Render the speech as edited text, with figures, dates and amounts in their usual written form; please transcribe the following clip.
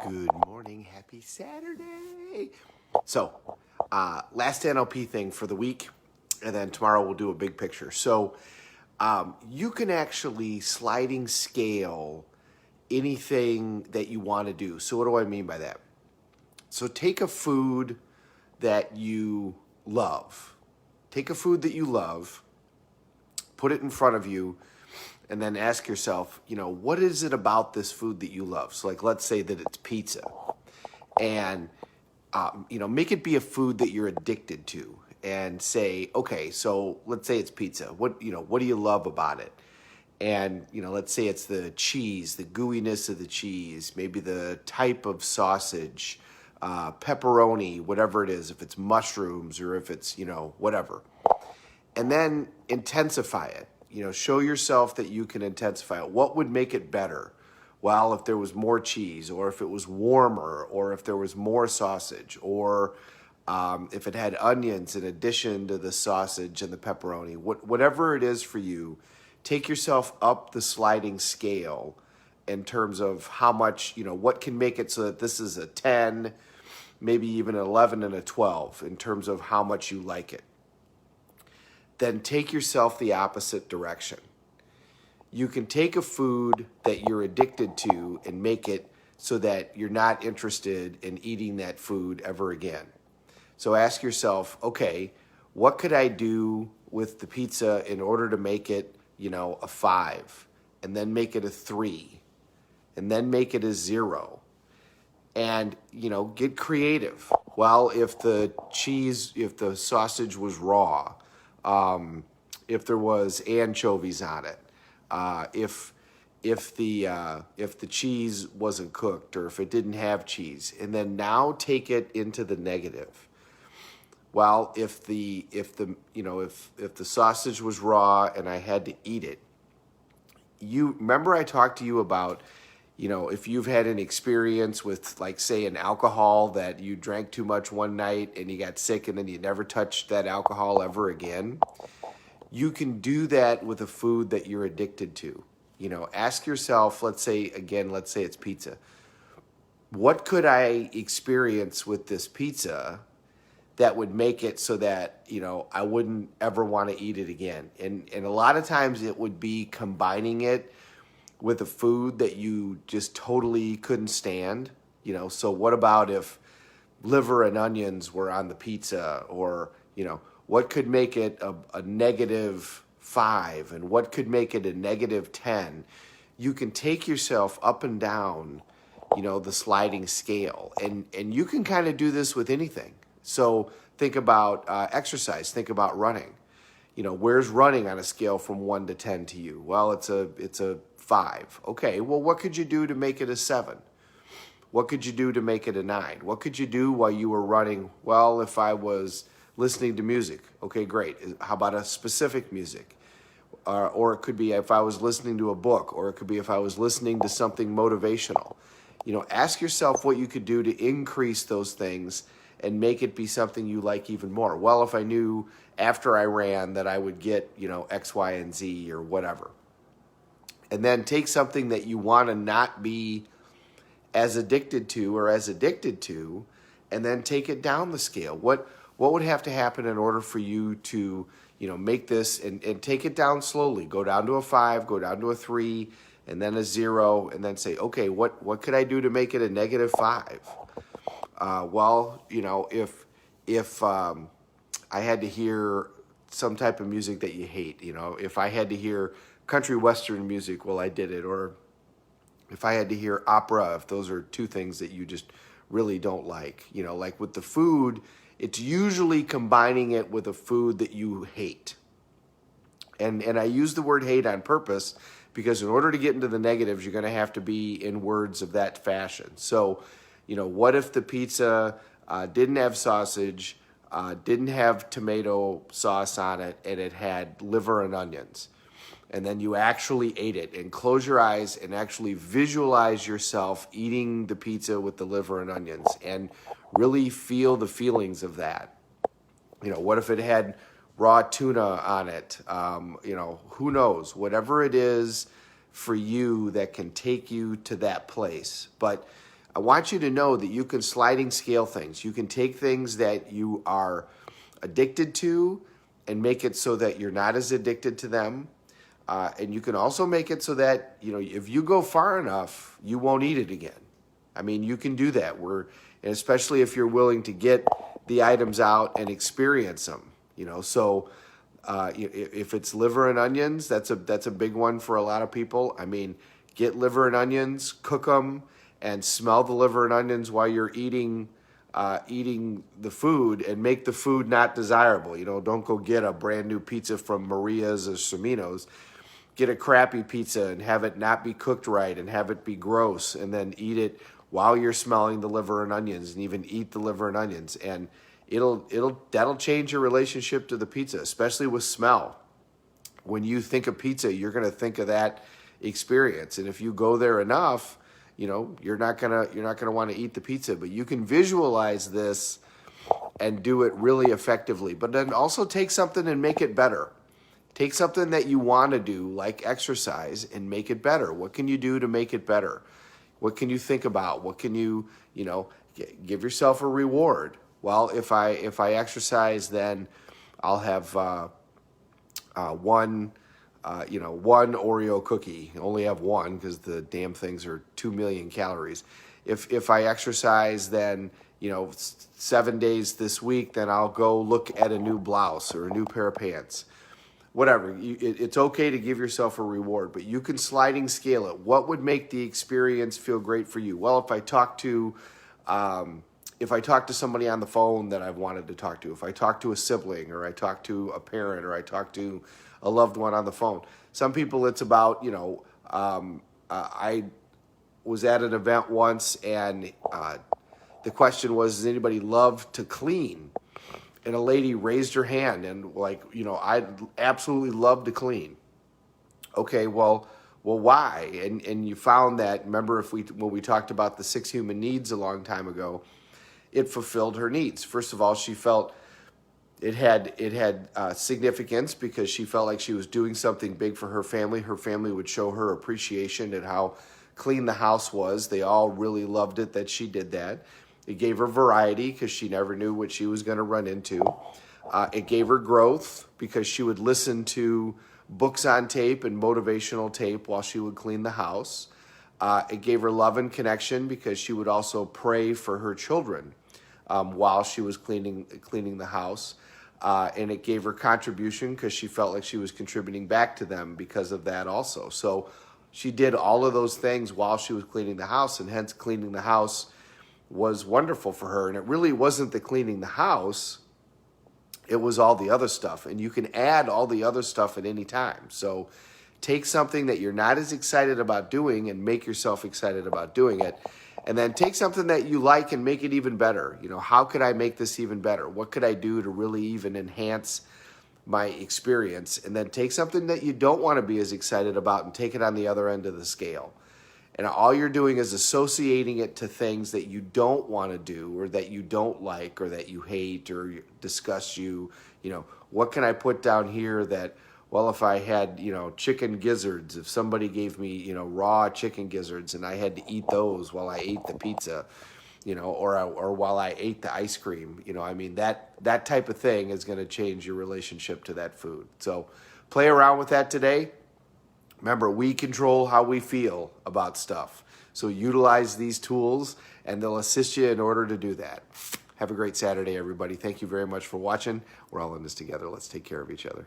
Good morning. Happy Saturday. So, last NLP thing for the week, and then tomorrow we'll do a big picture. So, you can actually sliding scale anything that you want to do. So, what do I mean by that? So, take a food that you love. Take a food that you love, put it in front of you, and then ask yourself, what is it about this food that you love? So, like, let's say that it's pizza, and make it be a food that you're addicted to, and say, okay, so let's say it's pizza. What do you love about it? And let's say it's the cheese, the gooiness of the cheese, maybe the type of sausage, pepperoni, whatever it is, if it's mushrooms or if it's whatever, and then intensify it. Show yourself that you can intensify it. What would make it better? Well, if there was more cheese, or if it was warmer, or if there was more sausage, or if it had onions in addition to the sausage and the pepperoni, whatever it is for you, take yourself up the sliding scale in terms of how much, what can make it so that this is a 10, maybe even an 11 and a 12 in terms of how much you like it. Then take yourself the opposite direction. You can take a food that you're addicted to and make it so that you're not interested in eating that food ever again. So ask yourself, okay, what could I do with the pizza in order to make it, a 5, and then make it a 3, and then make it a 0, and, get creative. Well, if the sausage was raw, if there was anchovies on it, if the cheese wasn't cooked, or if it didn't have cheese, and then now take it into the negative. Well, if the sausage was raw and I had to eat it, you remember I talked to you about, if you've had an experience with, like, say, an alcohol that you drank too much one night and you got sick and then you never touched that alcohol ever again, you can do that with a food that you're addicted to. Ask yourself, let's say it's pizza. What could I experience with this pizza that would make it so that, I wouldn't ever want to eat it again? And a lot of times it would be combining it with a food that you just totally couldn't stand. So what about if liver and onions were on the pizza? Or, what could make it a negative 5, and what could make it a negative 10? You can take yourself up and down, the sliding scale. And you can kind of do this with anything. So think about exercise. Think about running. Where's running on a scale from 1 to 10 to you? Well, it's a 5. Okay, well, what could you do to make it a 7? What could you do to make it a 9? What could you do while you were running? Well, if I was listening to music, okay, great. How about a specific music? Or it could be if I was listening to a book, or it could be if I was listening to something motivational. Ask yourself what you could do to increase those things and make it be something you like even more. Well, if I knew after I ran that I would get, X, Y, and Z or whatever. And then take something that you want to not be as addicted to, and then take it down the scale. What would have to happen in order for you to, make this and take it down slowly? Go down to a 5, go down to a 3, and then a 0, and then say, okay, what could I do to make it a negative 5? If I had to hear some type of music that you hate, if I had to hear country western music, well, I did it. Or if I had to hear opera, if those are two things that you just really don't like, like with the food, it's usually combining it with a food that you hate. And I use the word hate on purpose because in order to get into the negatives, you're going to have to be in words of that fashion. So, what if the pizza didn't have sausage, didn't have tomato sauce on it, and it had liver and onions? And then you actually ate it, and close your eyes and actually visualize yourself eating the pizza with the liver and onions and really feel the feelings of that. What if it had raw tuna on it? Who knows? Whatever it is, for you that can take you to that place. But I want you to know that you can sliding scale things. You can take things that you are addicted to and make it so that you're not as addicted to them. And you can also make it so that, if you go far enough, you won't eat it again. I mean, you can do that. And especially if you're willing to get the items out and experience them. So if it's liver and onions, that's a big one for a lot of people. I mean, get liver and onions, cook them, and smell the liver and onions while you're eating the food, and make the food not desirable. Don't go get a brand new pizza from Maria's or Cimino's. Get a crappy pizza and have it not be cooked right and have it be gross, and then eat it while you're smelling the liver and onions, and even eat the liver and onions. And that'll change your relationship to the pizza, especially with smell. When you think of pizza, you're going to think of that experience. And if you go there enough, you're not gonna want to eat the pizza. But you can visualize this and do it really effectively. But then also take something and make it better. Take something that you want to do, like exercise, and make it better. What can you do to make it better? What can you think about? What can you, give yourself a reward? Well, if I exercise, then I'll have one Oreo cookie. I only have one because the damn things are 2 million calories. If I exercise, then 7 days this week, then I'll go look at a new blouse or a new pair of pants. Whatever. It's okay to give yourself a reward, but you can sliding scale it. What would make the experience feel great for you? Well, if I talk to somebody on the phone that I've wanted to talk to, if I talk to a sibling, or I talk to a parent, or I talk to a loved one on the phone. Some people, it's about, I was at an event once, and the question was, does anybody love to clean? And a lady raised her hand and I'd absolutely love to clean. Okay, well, why? And you found that, remember when we talked about the 6 human needs a long time ago, it fulfilled her needs. First of all, she felt it had significance because she felt like she was doing something big for her family. Her family would show her appreciation at how clean the house was. They all really loved it that she did that. It gave her variety because she never knew what she was going to run into. It gave her growth because she would listen to books on tape and motivational tape while she would clean the house. It gave her love and connection because she would also pray for her children while she was cleaning the house. And it gave her contribution because she felt like she was contributing back to them because of that also. So she did all of those things while she was cleaning the house, and hence cleaning the house was wonderful for her. And it really wasn't the cleaning the house, it was all the other stuff. And you can add all the other stuff at any time. So take something that you're not as excited about doing and make yourself excited about doing it. And then take something that you like and make it even better. How could I make this even better? What could I do to really even enhance my experience? And then take something that you don't want to be as excited about and take it on the other end of the scale. And all you're doing is associating it to things that you don't want to do, or that you don't like, or that you hate, or disgust you. What can I put down here that, well, if I had, chicken gizzards, if somebody gave me, raw chicken gizzards and I had to eat those while I ate the pizza, or while I ate the ice cream, that type of thing is going to change your relationship to that food. So play around with that today. Remember, we control how we feel about stuff. So utilize these tools, and they'll assist you in order to do that. Have a great Saturday, everybody. Thank you very much for watching. We're all in this together. Let's take care of each other.